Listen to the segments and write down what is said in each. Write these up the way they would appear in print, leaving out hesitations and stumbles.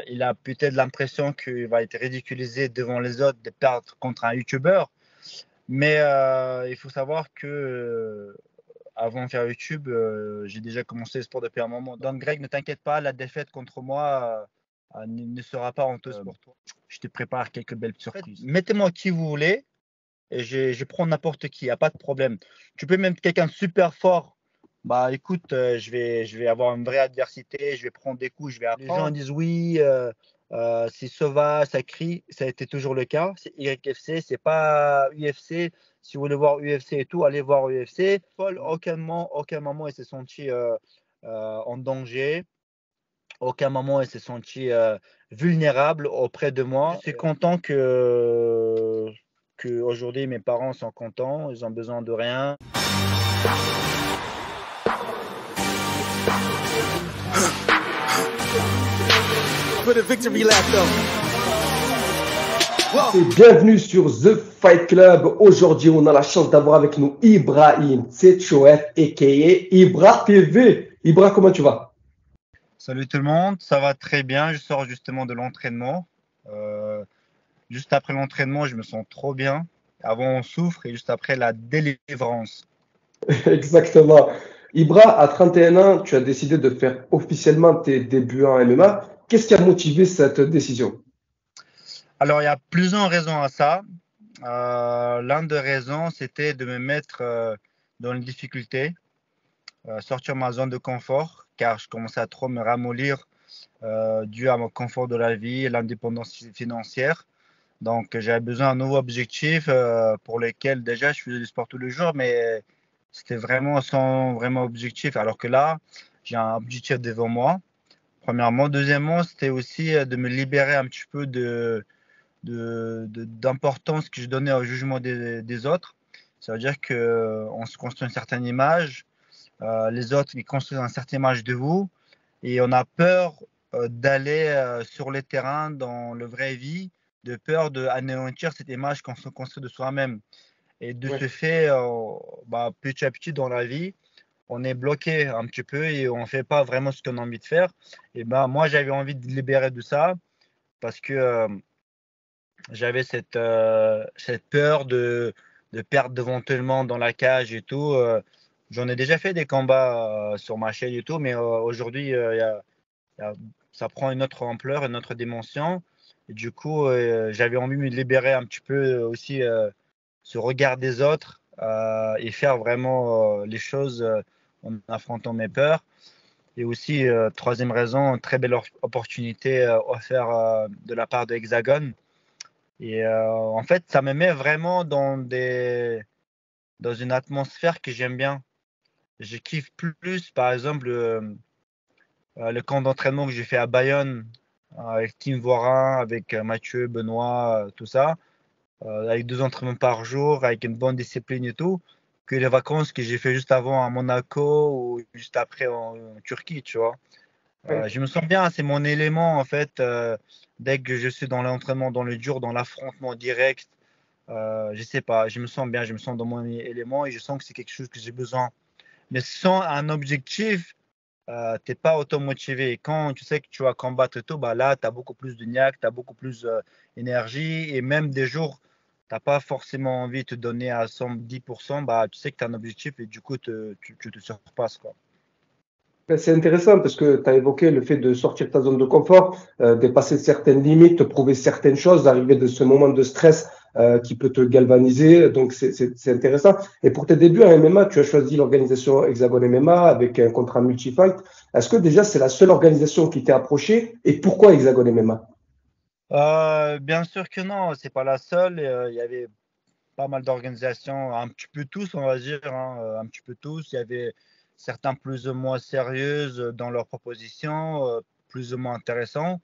Il a peut-être l'impression qu'il va être ridiculisé devant les autres de perdre contre un YouTuber. Mais il faut savoir que avant de faire YouTube, j'ai déjà commencé le sport depuis un moment. Donc Greg, ne t'inquiète pas, la défaite contre moi ne sera pas honteuse pour toi. Je te prépare quelques belles surprises. Mettez-moi qui vous voulez et je prends n'importe qui, il n'y a pas de problème. Tu peux même quelqu'un de super fort. Bah écoute, je vais avoir une vraie adversité, je vais prendre des coups, je vais apprendre. Les gens disent oui, c'est sauvage, ça crie, ça a été toujours le cas. C'est YFC, c'est pas UFC. Si vous voulez voir UFC et tout, allez voir UFC. Paul, aucun moment il s'est senti en danger. Aucun moment il s'est senti vulnérable auprès de moi. Je suis content que aujourd'hui mes parents sont contents, ils ont besoin de rien. Et bienvenue sur The Fight Club. Aujourd'hui, on a la chance d'avoir avec nous Ibrahim Tsetchouet, a.k.a. Ibra TV. Ibra, comment tu vas? Salut tout le monde, ça va très bien. Je sors justement de l'entraînement. Juste après l'entraînement, je me sens trop bien. Avant, on souffre et juste après, la délivrance. Exactement. Ibra, à 31 ans, tu as décidé de faire officiellement tes débuts en MMA. Qu'est-ce qui a motivé cette décision? Alors, il y a plusieurs raisons à ça. L'une des raisons, c'était de me mettre dans une difficulté, sortir de ma zone de confort, car je commençais à trop me ramollir dû à mon confort de la vie et l'indépendance financière. Donc, j'avais besoin d'un nouveau objectif pour lequel déjà je faisais du sport tous les jours, mais c'était vraiment sans vraiment objectif. Alors que là, j'ai un objectif devant moi. Premièrement. Deuxièmement, c'était aussi de me libérer un petit peu d'importance que je donnais au jugement des autres. Ça veut dire qu'on se construit une certaine image, les autres ils construisent une certaine image de vous, et on a peur d'aller sur le terrain dans la vraie vie, de peur d'anéantir cette image qu'on se construit de soi-même. Et de ce fait, petit à petit dans la vie, on est bloqué un petit peu et on ne fait pas vraiment ce qu'on a envie de faire. Et moi, j'avais envie de libérer de ça parce que j'avais cette peur de perdre devant tout le monde dans la cage et tout. J'en ai déjà fait des combats sur ma chaîne et tout, mais aujourd'hui, ça prend une autre ampleur, une autre dimension. Et du coup, j'avais envie de me libérer un petit peu aussi ce regard des autres et faire vraiment les choses en affrontant mes peurs. Et aussi, troisième raison, très belle opportunité offerte de la part de Hexagon. Et en fait, ça me met vraiment dans une atmosphère que j'aime bien. Je kiffe plus, par exemple, le camp d'entraînement que j'ai fait à Bayonne avec Tim Voirin, avec Mathieu, Benoît, tout ça, avec 2 entraînements par jour, avec une bonne discipline et tout, que les vacances que j'ai fait juste avant à Monaco ou juste après en Turquie, tu vois. Je me sens bien, c'est mon élément en fait. Dès que je suis dans l'entraînement, dans le dur, dans l'affrontement direct, je sais pas, je me sens bien, je me sens dans mon élément et je sens que c'est quelque chose que j'ai besoin. Mais sans un objectif, t'es pas automotivé. Quand tu sais que tu vas combattre et tout, bah là, tu as beaucoup plus de niaque, tu as beaucoup plus d'énergie et même des jours, tu n'as pas forcément envie de te donner à 110%, bah, tu sais que tu as un objectif et du coup, tu te surpasses, quoi. C'est intéressant parce que tu as évoqué le fait de sortir de ta zone de confort, dépasser certaines limites, te prouver certaines choses, d'arriver de ce moment de stress qui peut te galvaniser. Donc, c'est intéressant. Et pour tes débuts en MMA, tu as choisi l'organisation Hexagon MMA avec un contrat multi-fight. Est-ce que déjà c'est la seule organisation qui t'est approchée et pourquoi Hexagon MMA? Bien sûr que non, c'est pas la seule. Il y avait pas mal d'organisations, un petit peu tous, on va dire, hein, un petit peu tous. Il y avait certains plus ou moins sérieuses dans leurs propositions, plus ou moins intéressants.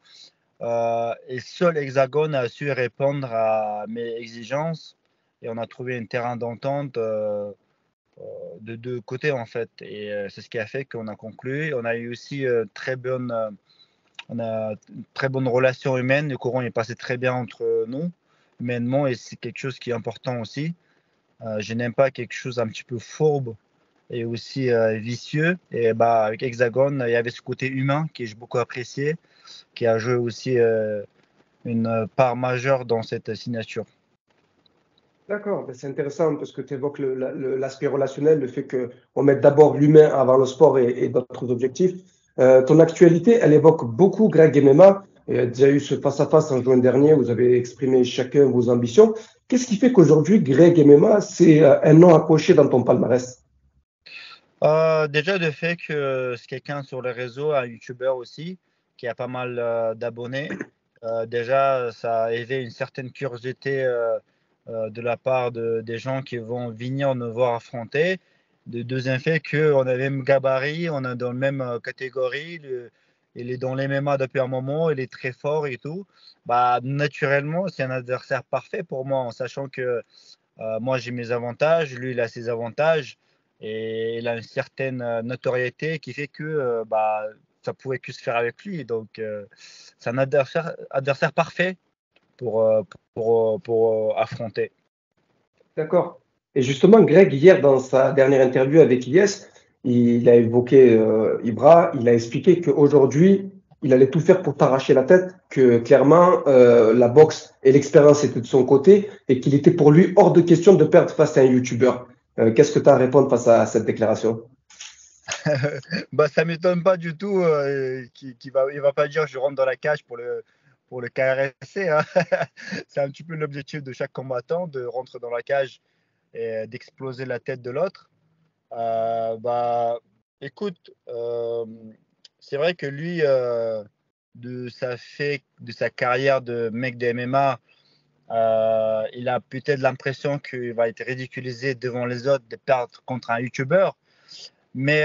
Et seul Hexagone a su répondre à mes exigences et on a trouvé un terrain d'entente de deux côtés en fait. Et c'est ce qui a fait qu'on a conclu. On a eu aussi on a une très bonne relation humaine. Le courant est passé très bien entre nous humainement et c'est quelque chose qui est important aussi. Je n'aime pas quelque chose un petit peu fourbe et aussi vicieux. Et avec Hexagone, il y avait ce côté humain que j'ai beaucoup apprécié. qui a joué aussi une part majeure dans cette signature. D'accord, ben, c'est intéressant parce que tu évoques l'aspect relationnel, le fait qu'on mette d'abord l'humain avant le sport et d'autres objectifs. Ton actualité, elle évoque beaucoup Greg MMA. Il y a déjà eu ce face-à-face en juin dernier, vous avez exprimé chacun vos ambitions. Qu'est-ce qui fait qu'aujourd'hui, Greg MMA, c'est un nom à cocher dans ton palmarès? Déjà, le fait que c'est quelqu'un sur les réseaux, un YouTuber aussi, qui a pas mal d'abonnés. Déjà, ça a éveillé une certaine curiosité de la part des gens qui vont venir nous voir affronter. Le deuxième fait qu'on a le même gabarit, on est dans la même catégorie. Il est dans les MMA depuis un moment, il est très fort et tout. Bah, naturellement, c'est un adversaire parfait pour moi, en sachant que moi, j'ai mes avantages, lui, il a ses avantages et il a une certaine notoriété qui fait que bah, ça pouvait que se faire avec lui. Donc, c'est un adversaire parfait pour, affronter. D'accord. Et justement, Greg, hier, dans sa dernière interview avec IS, il a évoqué Ibra, il a expliqué qu'aujourd'hui, il allait tout faire pour t'arracher la tête, que clairement, la boxe et l'expérience étaient de son côté et qu'il était pour lui hors de question de perdre face à un YouTuber. Qu'est-ce que tu as à répondre face à cette déclaration? Bah, ça m'étonne pas du tout il va pas dire je rentre dans la cage pour le caresser, hein. C'est un petit peu l'objectif de chaque combattant, de rentrer dans la cage et d'exploser la tête de l'autre. Bah, écoute, c'est vrai que lui, de sa carrière de mec de MMA, il a peut-être l'impression qu'il va être ridiculisé devant les autres de perdre contre un YouTuber. Mais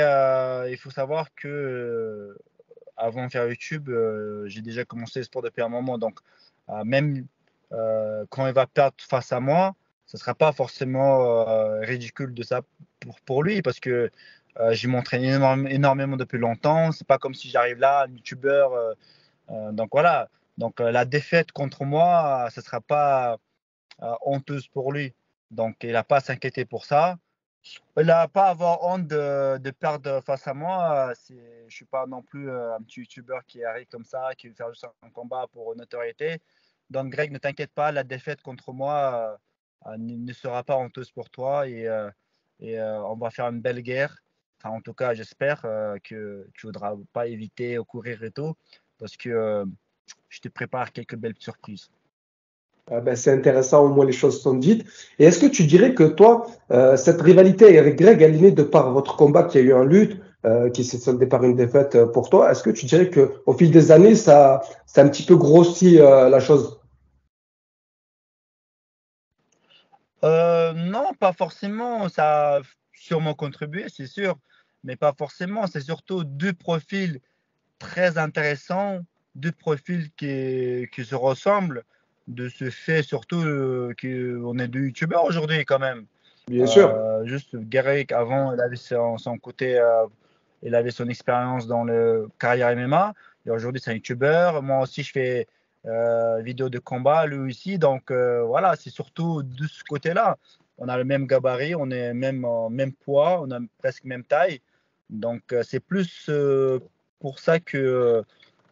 il faut savoir que avant de faire YouTube, j'ai déjà commencé le sport depuis un moment. Donc, même quand il va perdre face à moi, ce ne sera pas forcément ridicule de ça pour lui parce que j'y m'entraîne énormément depuis longtemps. C'est pas comme si j'arrive là, un YouTuber. Donc voilà. Donc la défaite contre moi, ce ne sera pas honteuse pour lui. Donc il n'a pas à s'inquiéter pour ça. Il n'a pas à avoir honte de perdre face à moi. Je ne suis pas non plus un petit YouTuber qui arrive comme ça, qui veut faire juste un combat pour notoriété. Donc, Greg, ne t'inquiète pas, la défaite contre moi ne sera pas honteuse pour toi et on va faire une belle guerre. Enfin, en tout cas, j'espère que tu ne voudras pas éviter ou courir et tout, parce que je te prépare quelques belles surprises. Ah ben, c'est intéressant, au moins les choses sont dites. Et est-ce que tu dirais que toi, cette rivalité avec Greg, elle est née de par votre combat qui a eu en lutte, qui s'est soldé par une défaite pour toi, est-ce que tu dirais que au fil des années, ça a un petit peu grossi la chose? Non, pas forcément. Ça a sûrement contribué, c'est sûr, mais pas forcément. C'est surtout deux profils très intéressants, deux profils qui se ressemblent, de ce fait surtout qu'on est deux youtubeurs aujourd'hui quand même. Bien sûr. Juste Garrick, avant, il avait son côté, il avait son expérience dans le carrière MMA. Et aujourd'hui, c'est un youtubeur. Moi aussi, je fais vidéo de combat, lui aussi. Donc voilà, c'est surtout de ce côté-là. On a le même gabarit, on est même poids, on a presque même taille. Donc c'est plus pour ça que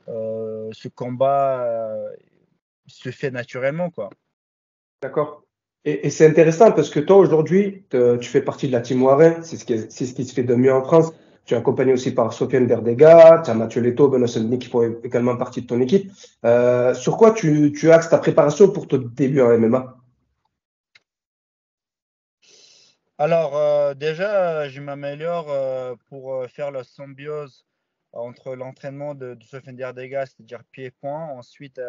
ce combat se fait naturellement, quoi. D'accord. Et c'est intéressant parce que toi, aujourd'hui, tu fais partie de la team Warren, c'est ce qui se fait de mieux en France. Tu es accompagné aussi par Sofiane Berdega, tu as Mathieu Leto, Benoît Sendini qui font également partie de ton équipe. Sur quoi tu axes ta préparation pour ton début en MMA? Alors, déjà, je m'améliore pour faire la symbiose entre l'entraînement de Sofiane Derdega, c'est-à-dire pied-point. Ensuite,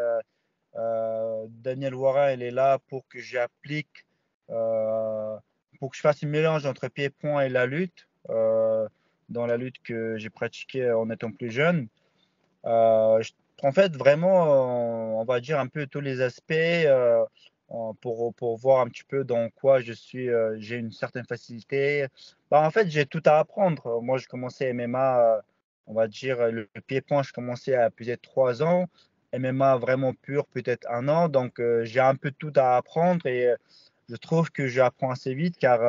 Daniel Warren, il est là pour que j'applique, euh, pour que je fasse un mélange entre pied-point et la lutte, dans la lutte que j'ai pratiquée en étant plus jeune. En fait, vraiment, on va dire un peu tous les aspects pour voir un petit peu dans quoi j'ai une certaine facilité. Bah, en fait, j'ai tout à apprendre. Moi, je commençais MMA, on va dire, le pied-point, je commençais à peut-être 3 ans. MMA vraiment pur, peut-être 1 an. Donc, j'ai un peu tout à apprendre et je trouve que j'apprends assez vite car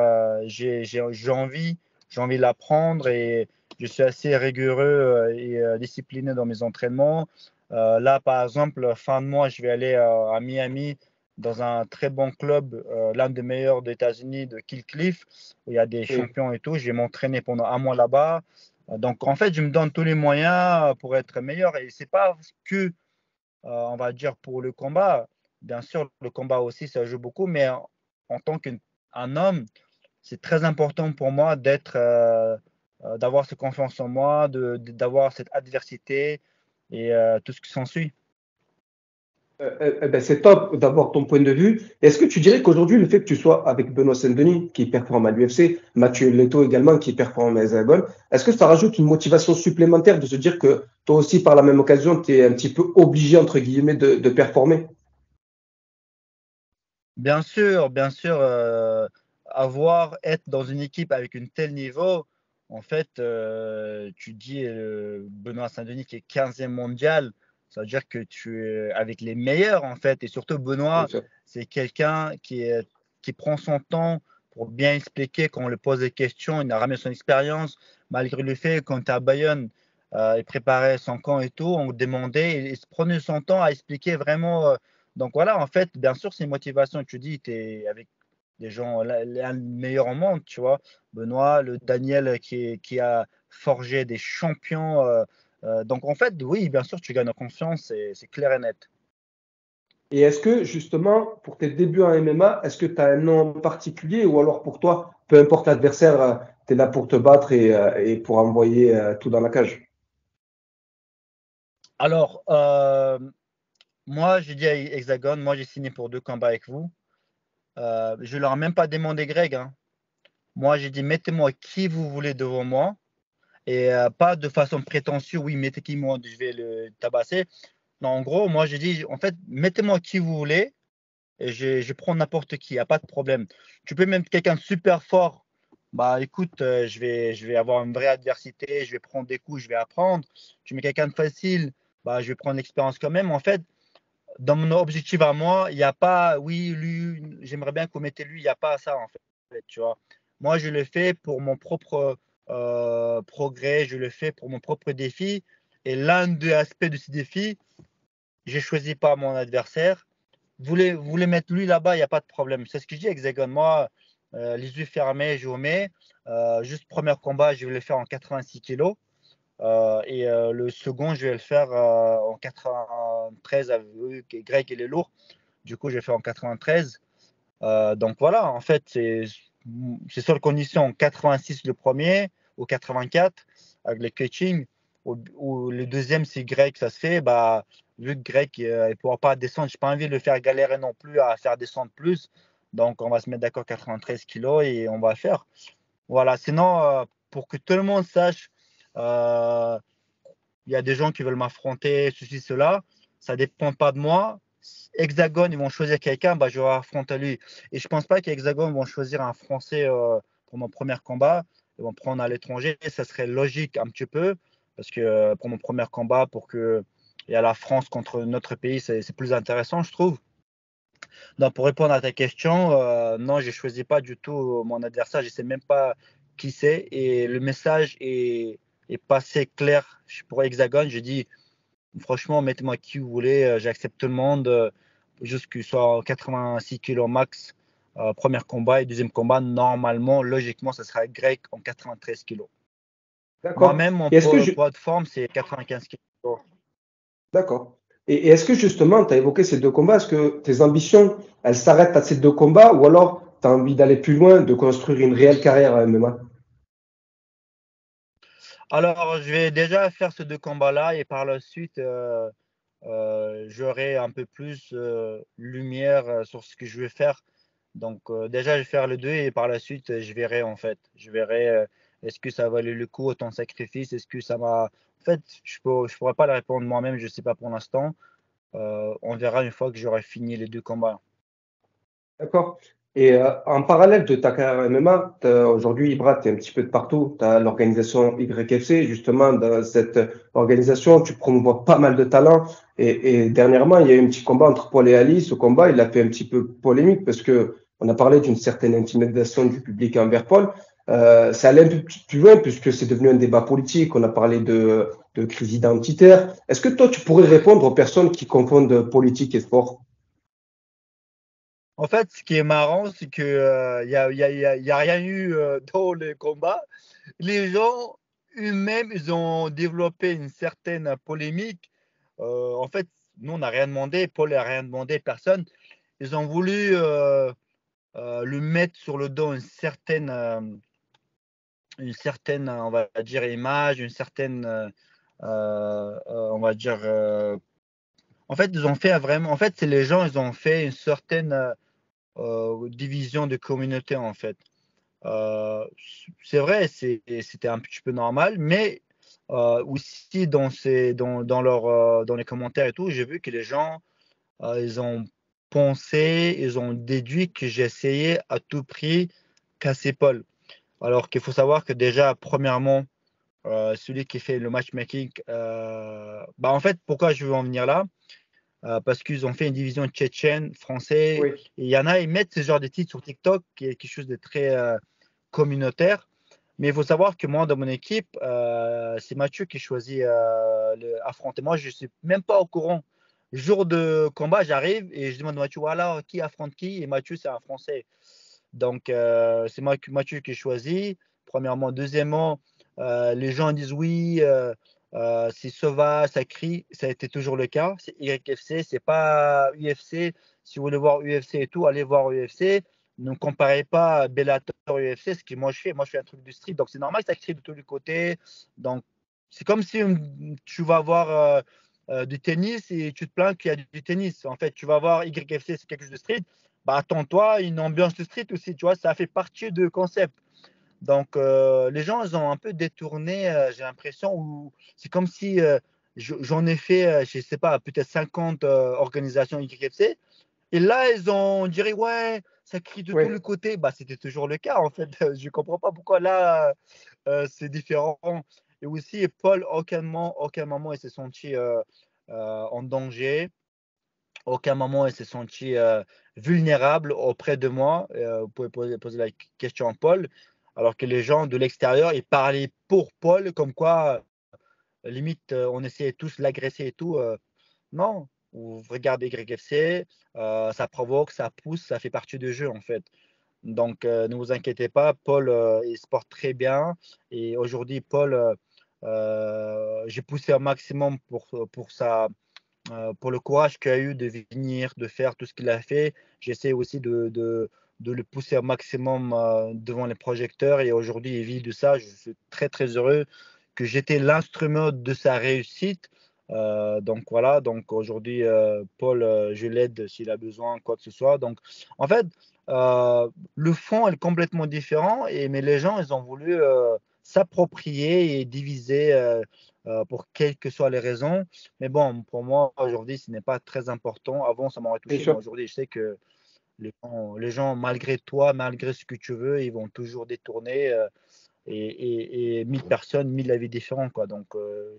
j'ai envie de l'apprendre et je suis assez rigoureux et discipliné dans mes entraînements. Là, par exemple, fin de mois, je vais aller à Miami dans un très bon club, l'un des meilleurs des États-Unis, de Kill Cliff, où il y a des Oui. champions et tout. Je vais m'entraîner pendant un mois là-bas. Donc, en fait, je me donne tous les moyens pour être meilleur. Et c'est pas que, on va dire, pour le combat. Bien sûr, le combat aussi, ça joue beaucoup, mais en tant qu'un homme, c'est très important pour moi d'avoir cette confiance en moi, d'avoir cette adversité et tout ce qui s'ensuit. Ben, c'est top d'avoir ton point de vue. Est-ce que tu dirais qu'aujourd'hui, le fait que tu sois avec Benoît Saint-Denis, qui performe à l'UFC, Mathieu Leto également, qui performe à Hexagone, est-ce que ça rajoute une motivation supplémentaire de se dire que toi aussi, par la même occasion, tu es un petit peu obligé, entre guillemets, de performer? Bien sûr, être dans une équipe avec un tel niveau, en fait, tu dis Benoît Saint-Denis qui est 15e mondial, ça veut dire que tu es avec les meilleurs, en fait. Et surtout, Bien Benoît, sûr. c'est quelqu'un qui prend son temps pour bien expliquer quand on lui pose des questions. Il a ramené son expérience, malgré le fait, quand tu à Bayonne, il préparait son camp et tout, on lui demandait, il se prenait son temps à expliquer vraiment. Donc voilà, en fait, bien sûr, c'est une motivation. Tu dis, tu es avec des gens, les meilleurs au monde, tu vois. Benoît, le Daniel qui a forgé des champions. Donc en fait, oui, bien sûr, tu gagnes en confiance, c'est clair et net. Et est-ce que, justement, pour tes débuts en MMA, est-ce que tu as un nom particulier ou alors pour toi, peu importe l'adversaire, tu es là pour te battre et pour envoyer tout dans la cage? Alors, moi, j'ai dit à Hexagone, moi, j'ai signé pour 2 combats avec vous. Je leur ai même pas demandé Greg, hein. Moi, j'ai dit, mettez-moi qui vous voulez devant moi. Et pas de façon prétentieuse, oui, mettez qui moi, je vais le tabasser. Non, en gros, moi, j'ai dit, en fait, mettez-moi qui vous voulez et je prends n'importe qui, il n'y a pas de problème. Tu peux même quelqu'un de super fort. Bah écoute, je vais avoir une vraie adversité, je vais prendre des coups, je vais apprendre. Tu mets quelqu'un de facile, bah, je vais prendre l'expérience quand même. En fait, dans mon objectif à moi, il n'y a pas, oui, lui, j'aimerais bien qu'on mette lui, il n'y a pas ça en fait, tu vois. Moi, je le fais pour mon propre progrès, je le fais pour mon propre défi. Et l'un des aspects de ce défi, j'ai choisi pas mon adversaire. Vous voulez mettre lui là-bas, il n'y a pas de problème. C'est ce que je dis, Hexagone. Moi, les yeux fermés, je vous mets. Juste premier combat, je vais le faire en 86 kilos. Et le second, je vais le faire en 93. Vu que Greg, il est lourd. Du coup, je vais faire en 93. Donc voilà, en fait, c'est seule condition. 86 le premier ou 84 avec le coaching. Ou le deuxième, si Greg, ça se fait, bah, vu que Greg, il ne pourra pas descendre, je n'ai pas envie de le faire galérer non plus à faire descendre plus. Donc, on va se mettre d'accord 93 kilos et on va faire. Voilà, sinon, pour que tout le monde sache, euh, il y a des gens qui veulent m'affronter, ceci, cela. Ça ne dépend pas de moi. Hexagone, ils vont choisir quelqu'un, bah, je vais affronter lui. Et je ne pense pas qu'Hexagone vont choisir un Français pour mon premier combat. Ils vont prendre à l'étranger. Ça serait logique un petit peu, parce que pour mon premier combat, pour que il y a la France contre notre pays, c'est plus intéressant, je trouve. Donc, pour répondre à ta question, non, je ne choisis pas du tout mon adversaire. Je ne sais même pas qui c'est. Et le message est passé clair pour Hexagone. Je dis, franchement, mettez-moi qui vous voulez. J'accepte tout le monde. Juste qu'il soit 86 kilos max. Premier combat et deuxième combat, normalement, logiquement, ça sera Greg en 93 kilos. D'accord. Moi-même, mon Et est-ce que, poids de forme, c'est 95 kilos. d'accord. Et est-ce que justement, tu as évoqué ces deux combats, est-ce que tes ambitions, elles s'arrêtent à ces deux combats ou alors tu as envie d'aller plus loin, de construire une réelle carrière à MMA? Alors, je vais déjà faire ces 2 combats-là et par la suite, j'aurai un peu plus lumière sur ce que je vais faire. Donc, déjà, je vais faire les deux et par la suite, je verrai en fait. Je verrai est-ce que ça valait le coup, autant de sacrifice, est-ce que ça m'a. En fait, je pourrais pas le répondre moi-même, je ne sais pas pour l'instant. On verra une fois que j'aurai fini les 2 combats. D'accord. Et en parallèle de ta carrière MMA, aujourd'hui, Ibra, tu es un petit peu de partout. Tu as l'organisation YFC. Justement, dans cette organisation, tu promouvois pas mal de talents. Et dernièrement, il y a eu un petit combat entre Paul et Ali. Ce combat, il a fait un petit peu polémique parce que on a parlé d'une certaine intimidation du public envers Paul. C'est allé un peu plus loin puisque c'est devenu un débat politique. On a parlé de crise identitaire. Est-ce que toi, tu pourrais répondre aux personnes qui confondent politique et sport? En fait, ce qui est marrant, c'est que y a rien eu dans les combats. Les gens eux-mêmes, ils ont développé une certaine polémique. En fait, nous, on n'a rien demandé, Paul n'a rien demandé, personne. Ils ont voulu lui mettre sur le dos une certaine, on va dire, image, une certaine, on va dire. En fait, ils ont fait vraiment. En fait, c'est les gens, ils ont fait une certaine division de communauté, en fait. Euh, c'est vrai, c'était un petit peu normal, mais aussi dans les commentaires et tout, j'ai vu que les gens, ils ont pensé, ils ont déduit que j'essayais à tout prix casser Paul. Alors qu'il faut savoir que déjà, premièrement, celui qui fait le matchmaking, bah en fait, pourquoi je veux en venir là? Parce qu'ils ont fait une division tchétchène, français, Oui, et il y en a, ils mettent ce genre de titres sur TikTok, qui est quelque chose de très communautaire. Mais il faut savoir que moi, dans mon équipe, c'est Mathieu qui choisit affronter. Moi, je ne suis même pas au courant. Jour de combat, j'arrive et je demande à Mathieu, voilà, qui affronte qui? Et Mathieu, c'est un Français. Donc, c'est Mathieu qui choisit, premièrement. Deuxièmement, les gens disent oui, c'est sauvage, ça crie. Ça a été toujours le cas. C'est YFC, c'est pas UFC. Si vous voulez voir UFC et tout, allez voir UFC. Ne comparez pas Bellator UFC, ce que moi je fais. Moi, je fais un truc du street. Donc, c'est normal que ça crie de tous les côtés. Donc, c'est comme si tu vas voir du tennis et tu te plains qu'il y a du tennis. En fait, tu vas voir YFC, c'est quelque chose de street. Bah, attends-toi, une ambiance de street aussi, tu vois, ça fait partie du concept. Donc, les gens, ils ont un peu détourné, j'ai l'impression, où c'est comme si j'en ai fait, je ne sais pas, peut-être 50 organisations YFC. Et là, on dirait, ouais, ça crie de tous oui. les côtés. Bah, c'était toujours le cas, en fait. Je ne comprends pas pourquoi là, c'est différent. Et aussi, Paul, aucun moment, il s'est senti en danger. Aucun moment il s'est senti vulnérable auprès de moi. Vous pouvez poser la question à Paul, alors que les gens de l'extérieur, ils parlaient pour Paul, comme quoi, limite, on essayait tous de l'agresser et tout. Non, vous regardez YFC, ça provoque, ça pousse, ça fait partie du jeu en fait. Donc, ne vous inquiétez pas, Paul, il se porte très bien. Et aujourd'hui, Paul, j'ai poussé un maximum pour le courage qu'il a eu de venir, de faire tout ce qu'il a fait. J'essaie aussi de le pousser au maximum devant les projecteurs et aujourd'hui, il vit de ça. Je suis très, très heureux que j'étais l'instrument de sa réussite. Donc voilà, donc aujourd'hui, Paul, je l'aide s'il a besoin, quoi que ce soit. Donc en fait, le fond est complètement différent, mais les gens, ils ont voulu s'approprier et diviser pour quelles que soient les raisons. Mais bon, pour moi, aujourd'hui, ce n'est pas très important. Avant, ça m'aurait Bien touché, mais sûr. aujourd'hui, je sais que malgré toi, malgré ce que tu veux, ils vont toujours détourner et 1000 personnes, 1000 avis différents, quoi. Donc,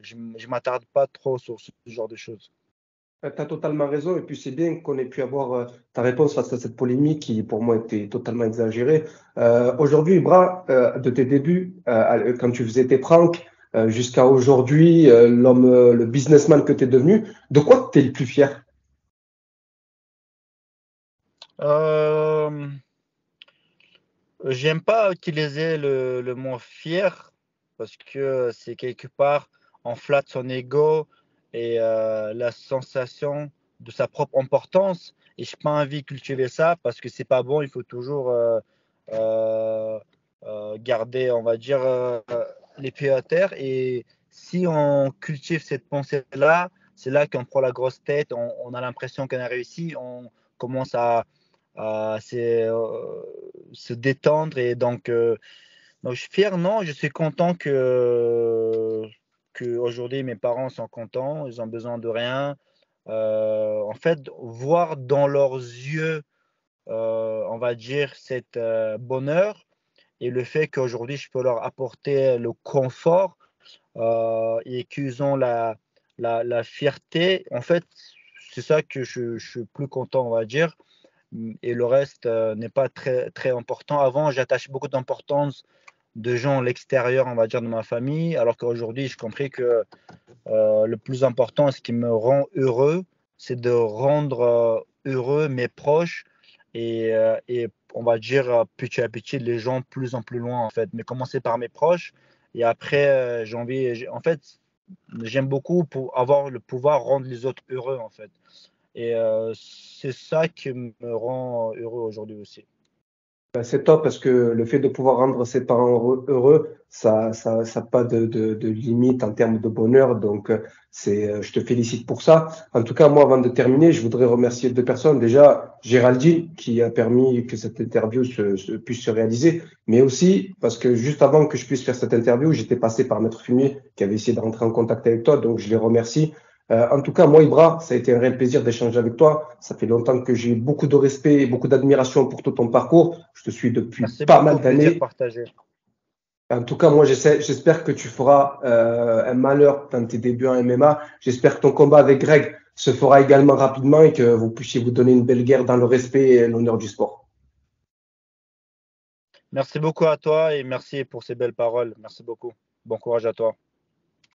je ne m'attarde pas trop sur ce genre de choses. Tu as totalement raison. Et puis, c'est bien qu'on ait pu avoir ta réponse face à cette polémique qui, pour moi, était totalement exagérée. Aujourd'hui, Ibra, de tes débuts, quand tu faisais tes pranks, jusqu'à aujourd'hui, l'homme, le businessman que tu es devenu, de quoi tu es le plus fier? Euh, J'aime pas utiliser le mot fier parce que c'est quelque part, on flatte son ego et la sensation de sa propre importance. Et je n'ai pas envie de cultiver ça parce que c'est pas bon. Il faut toujours euh, garder, on va dire, les pieds à terre. Et si on cultive cette pensée-là, c'est là qu'on prend la grosse tête. On a l'impression qu'on a réussi. On commence à se détendre et donc je suis fier, non, je suis content que aujourd'hui mes parents sont contents, ils ont besoin de rien. En fait, voir dans leurs yeux, on va dire, cet bonheur et le fait qu'aujourd'hui je peux leur apporter le confort et qu'ils ont la fierté, en fait, c'est ça que je suis plus content, on va dire et le reste n'est pas très, très important. Avant, j'attache beaucoup d'importance de gens à l'extérieur, on va dire, de ma famille, alors qu'aujourd'hui, j'ai compris que le plus important, ce qui me rend heureux, c'est de rendre heureux mes proches et on va dire petit à petit les gens plus en plus loin en fait. Mais commencer par mes proches et après en fait, j'aime beaucoup pour avoir le pouvoir rendre les autres heureux en fait. Et c'est ça qui me rend heureux aujourd'hui aussi. Ben, c'est top parce que le fait de pouvoir rendre ses parents heureux, ça pas de limite en termes de bonheur. Donc, je te félicite pour ça. En tout cas, moi, avant de terminer, je voudrais remercier deux personnes. Déjà, Géraldine, qui a permis que cette interview puisse se réaliser, mais aussi parce que juste avant que je puisse faire cette interview, j'étais passé par Maître Fumier qui avait essayé de rentrer en contact avec toi. Donc, je les remercie. En tout cas, moi, Ibra, ça a été un réel plaisir d'échanger avec toi. Ça fait longtemps que j'ai beaucoup de respect et beaucoup d'admiration pour tout ton parcours. Je te suis depuis Merci pas mal beaucoup, plaisir d'années. partagé. En tout cas, moi, j'espère que tu feras un malheur dans tes débuts en MMA. J'espère que ton combat avec Greg se fera également rapidement et que vous puissiez vous donner une belle guerre dans le respect et l'honneur du sport. Merci beaucoup à toi et merci pour ces belles paroles. Merci beaucoup. Bon courage à toi.